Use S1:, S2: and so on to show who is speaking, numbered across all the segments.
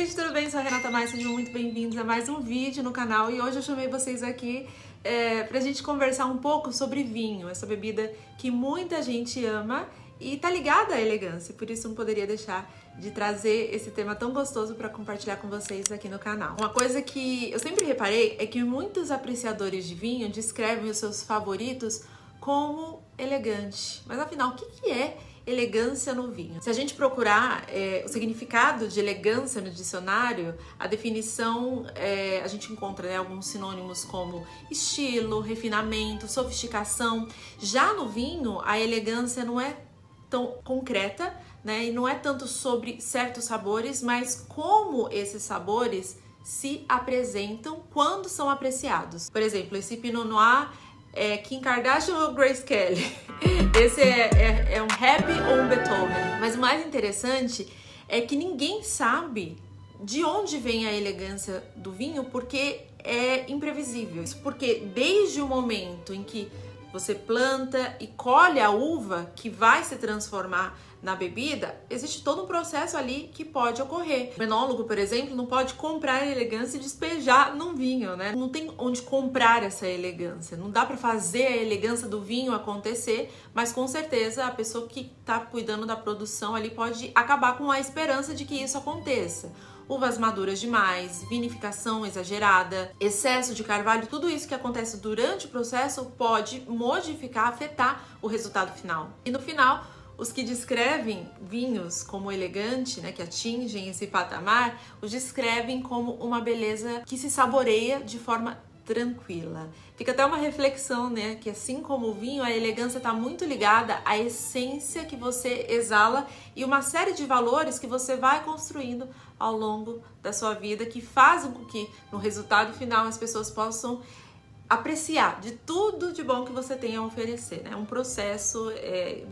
S1: gente, tudo bem? Sou a Renata Maia, sejam muito bem-vindos a mais um vídeo no canal. E hoje eu chamei vocês aqui pra gente conversar um pouco sobre vinho, essa bebida que muita gente ama e tá ligada à elegância, por isso não poderia deixar de trazer esse tema tão gostoso para compartilhar com vocês aqui no canal. Uma coisa que eu sempre reparei é que muitos apreciadores de vinho descrevem os seus favoritos como elegante. Mas afinal, o que é elegância no vinho? Se a gente procurar o significado de elegância no dicionário, a definição, a gente encontra alguns sinônimos como estilo, refinamento, sofisticação. Já no vinho, a elegância não é tão concreta, né? E não é tanto sobre certos sabores, mas como esses sabores se apresentam quando são apreciados. Por exemplo, esse Pinot Noir Kim Kardashian ou Grace Kelly? Esse é um rap ou um Beethoven? Mas o mais interessante é que ninguém sabe de onde vem a elegância do vinho, porque é imprevisível. Isso porque desde o momento em que você planta e colhe a uva que vai se transformar na bebida, existe todo um processo ali que pode ocorrer. O enólogo, por exemplo, não pode comprar a elegância e despejar num vinho, né? Não tem onde comprar essa elegância. Não dá para fazer a elegância do vinho acontecer, mas com certeza a pessoa que está cuidando da produção ali pode acabar com a esperança de que isso aconteça. Uvas maduras demais, vinificação exagerada, excesso de carvalho, tudo isso que acontece durante o processo pode modificar, afetar o resultado final. E no final, os que descrevem vinhos como elegante, né, que atingem esse patamar, os descrevem como uma beleza que se saboreia de forma tranquila. Fica até uma reflexão, né, que assim como o vinho, a elegância está muito ligada à essência que você exala e uma série de valores que você vai construindo ao longo da sua vida, que fazem com que no resultado final as pessoas possam apreciar de tudo de bom que você tem a oferecer, né? Um processo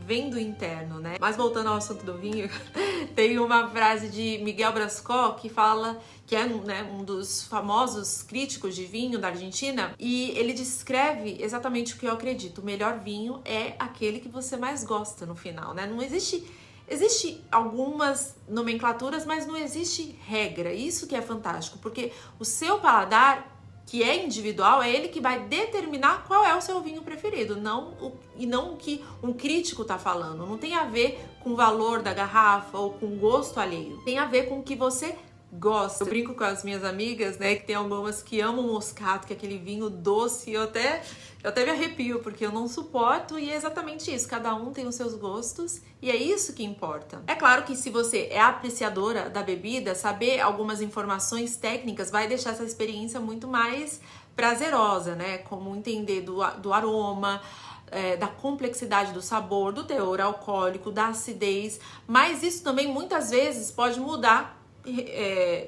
S1: vem do interno, né? Mas voltando ao assunto do vinho, tem uma frase de Miguel Brasco que fala, que é um dos famosos críticos de vinho da Argentina, e ele descreve exatamente o que eu acredito. O melhor vinho é aquele que você mais gosta no final, né? Não existe algumas nomenclaturas, mas não existe regra. Isso que é fantástico, porque o seu paladar, que é individual, é ele que vai determinar qual é o seu vinho preferido, não o que um crítico está falando. Não tem a ver com o valor da garrafa ou com o gosto alheio. Tem a ver com o que você gosta. Eu brinco com as minhas amigas, né, que tem algumas que amam moscato, que é aquele vinho doce, eu até me arrepio, porque eu não suporto, e é exatamente isso, cada um tem os seus gostos, e é isso que importa. É claro que se você é apreciadora da bebida, saber algumas informações técnicas vai deixar essa experiência muito mais prazerosa, né, como entender do aroma, da complexidade do sabor, do teor alcoólico, da acidez, mas isso também muitas vezes pode mudar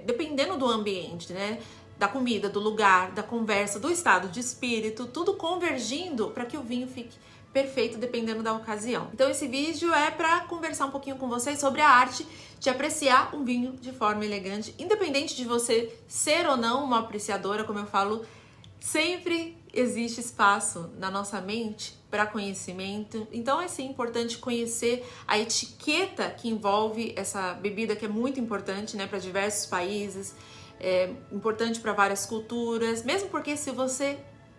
S1: dependendo do ambiente, né? Da comida, do lugar, da conversa, do estado de espírito, tudo convergindo para que o vinho fique perfeito dependendo da ocasião. Então esse vídeo é para conversar um pouquinho com vocês sobre a arte de apreciar um vinho de forma elegante, independente de você ser ou não uma apreciadora, como eu falo, sempre existe espaço na nossa mente para conhecimento, então é sim importante conhecer a etiqueta que envolve essa bebida, que é muito importante, né, para diversos países, é importante para várias culturas, mesmo porque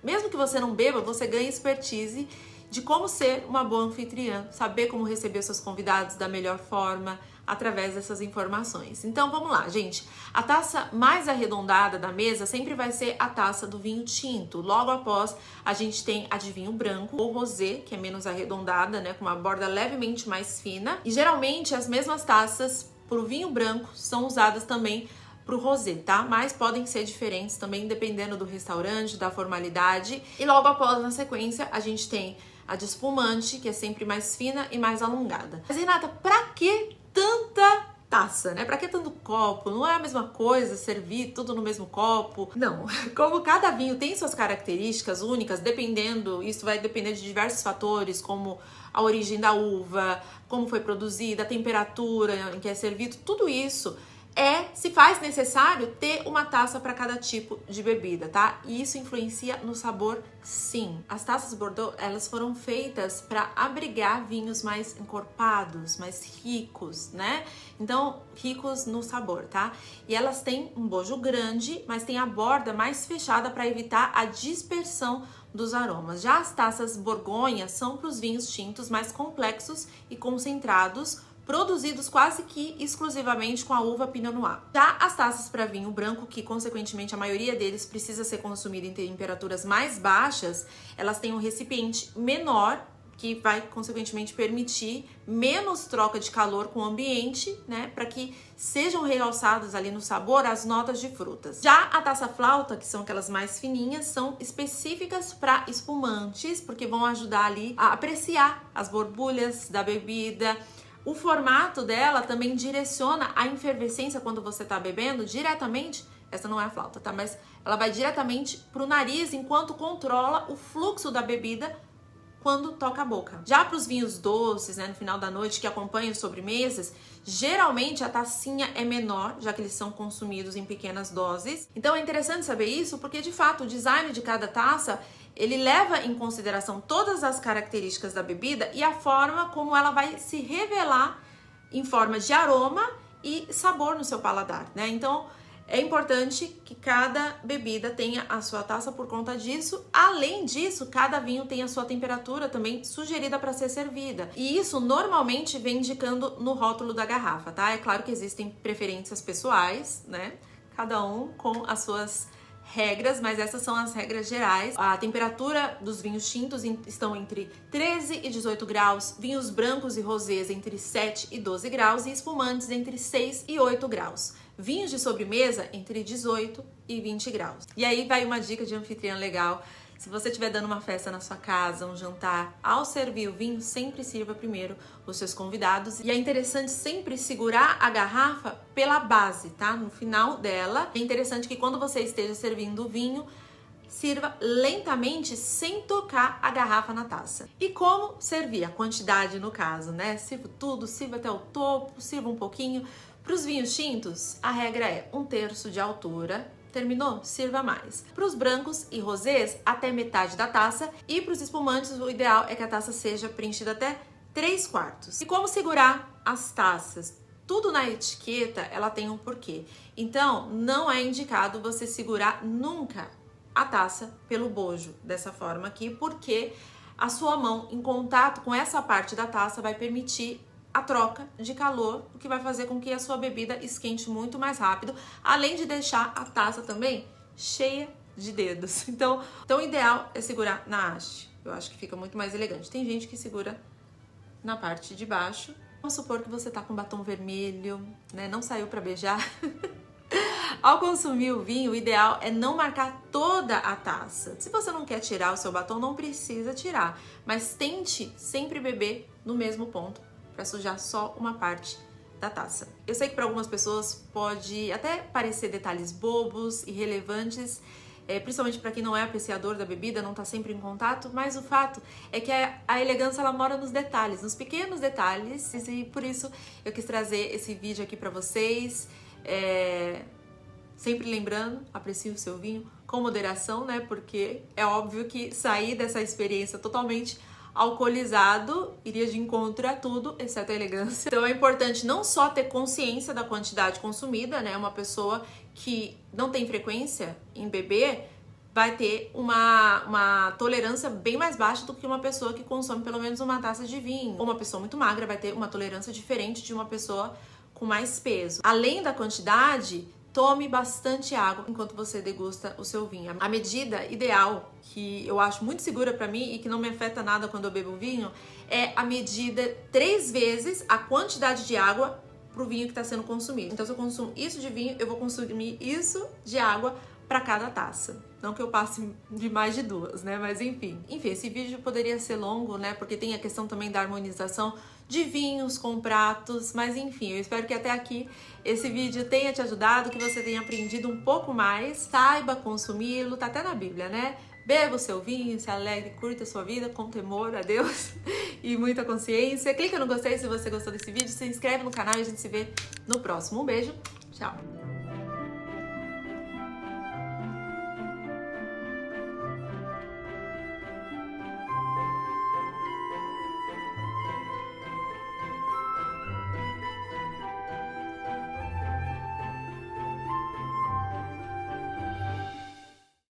S1: mesmo que você não beba, você ganha expertise de como ser uma boa anfitriã, saber como receber os seus convidados da melhor forma, através dessas informações. Então vamos lá, gente. A taça mais arredondada da mesa sempre vai ser a taça do vinho tinto. Logo após, a gente tem a de vinho branco ou rosé, que é menos arredondada, né, com uma borda levemente mais fina. E geralmente as mesmas taças para o vinho branco são usadas também para o rosé, tá? Mas podem ser diferentes também dependendo do restaurante, da formalidade. E logo após, na sequência, a gente tem a de espumante, que é sempre mais fina e mais alongada. Mas Renata, pra que tanta taça, né? Pra que tanto copo? Não é a mesma coisa servir tudo no mesmo copo? Não. Como cada vinho tem suas características únicas, isso vai depender de diversos fatores, como a origem da uva, como foi produzida, a temperatura em que é servido, tudo isso se faz necessário ter uma taça para cada tipo de bebida, tá? E isso influencia no sabor, sim. As taças Bordeaux, elas foram feitas para abrigar vinhos mais encorpados, mais ricos, né? Então, ricos no sabor, tá? E elas têm um bojo grande, mas tem a borda mais fechada para evitar a dispersão dos aromas. Já as taças Borgonha são para os vinhos tintos mais complexos e concentrados, produzidos quase que exclusivamente com a uva Pinot Noir. Já as taças para vinho branco, que consequentemente a maioria deles precisa ser consumida em temperaturas mais baixas, elas têm um recipiente menor, que vai consequentemente permitir menos troca de calor com o ambiente, né, para que sejam realçadas ali no sabor as notas de frutas. Já a taça flauta, que são aquelas mais fininhas, são específicas para espumantes, porque vão ajudar ali a apreciar as borbulhas da bebida. O formato dela também direciona a efervescência quando você está bebendo diretamente. Essa não é a flauta, tá? Mas ela vai diretamente pro nariz enquanto controla o fluxo da bebida quando toca a boca. Já para os vinhos doces, né, no final da noite, que acompanham sobremesas, geralmente a tacinha é menor, já que eles são consumidos em pequenas doses. Então é interessante saber isso, porque de fato o design de cada taça, ele leva em consideração todas as características da bebida e a forma como ela vai se revelar em forma de aroma e sabor no seu paladar, né? Então é importante que cada bebida tenha a sua taça por conta disso. Além disso, cada vinho tem a sua temperatura também sugerida para ser servida. E isso normalmente vem indicando no rótulo da garrafa, tá? É claro que existem preferências pessoais, né? Cada um com as suas regras, mas essas são as regras gerais. A temperatura dos vinhos tintos estão entre 13 e 18 graus, vinhos brancos e rosés entre 7 e 12 graus e espumantes entre 6 e 8 graus. Vinhos de sobremesa entre 18 e 20 graus. E aí vai uma dica de anfitriã legal. Se você estiver dando uma festa na sua casa, um jantar, ao servir o vinho, sempre sirva primeiro os seus convidados. E é interessante sempre segurar a garrafa pela base, tá? No final dela. É interessante que quando você esteja servindo o vinho, sirva lentamente, sem tocar a garrafa na taça. E como servir? A quantidade, no caso, né? Sirva tudo, sirva até o topo, sirva um pouquinho. Para os vinhos tintos, a regra é 1/3 de altura. Terminou? Sirva mais. Para os brancos e rosés, até metade da taça. E para os espumantes, o ideal é que a taça seja preenchida até 3/4. E como segurar as taças? Tudo na etiqueta, ela tem um porquê. Então, não é indicado você segurar nunca a taça pelo bojo, dessa forma aqui, porque a sua mão em contato com essa parte da taça vai permitir a troca de calor, o que vai fazer com que a sua bebida esquente muito mais rápido, além de deixar a taça também cheia de dedos. Então o ideal é segurar na haste. Eu acho que fica muito mais elegante. Tem gente que segura na parte de baixo. Vamos supor que você tá com batom vermelho, né? Não saiu para beijar. Ao consumir o vinho, o ideal é não marcar toda a taça. Se você não quer tirar o seu batom, não precisa tirar, mas tente sempre beber no mesmo ponto, para sujar só uma parte da taça. Eu sei que para algumas pessoas pode até parecer detalhes bobos, irrelevantes, principalmente para quem não é apreciador da bebida, não está sempre em contato, mas o fato é que a elegância ela mora nos detalhes, nos pequenos detalhes, e por isso eu quis trazer esse vídeo aqui para vocês. Sempre lembrando, aprecie o seu vinho com moderação, né? Porque é óbvio que sair dessa experiência totalmente alcoolizado iria de encontro a tudo, exceto a elegância. Então é importante não só ter consciência da quantidade consumida, né? Uma pessoa que não tem frequência em beber vai ter uma tolerância bem mais baixa do que uma pessoa que consome pelo menos uma taça de vinho. Ou uma pessoa muito magra vai ter uma tolerância diferente de uma pessoa com mais peso. Além da quantidade, tome bastante água enquanto você degusta o seu vinho. A medida ideal, que eu acho muito segura para mim e que não me afeta nada quando eu bebo vinho, é a medida 3 vezes a quantidade de água pro vinho que está sendo consumido. Então, se eu consumo isso de vinho, eu vou consumir isso de água para cada taça. Não que eu passe de mais de 2, né? Mas enfim, esse vídeo poderia ser longo, né? Porque tem a questão também da harmonização de vinhos com pratos, mas enfim, eu espero que até aqui esse vídeo tenha te ajudado, que você tenha aprendido um pouco mais, saiba consumi-lo, tá até na Bíblia, né? Beba o seu vinho, se alegre, curta a sua vida com temor a Deus e muita consciência. Clica no gostei se você gostou desse vídeo, se inscreve no canal e a gente se vê no próximo. Um beijo Tchau!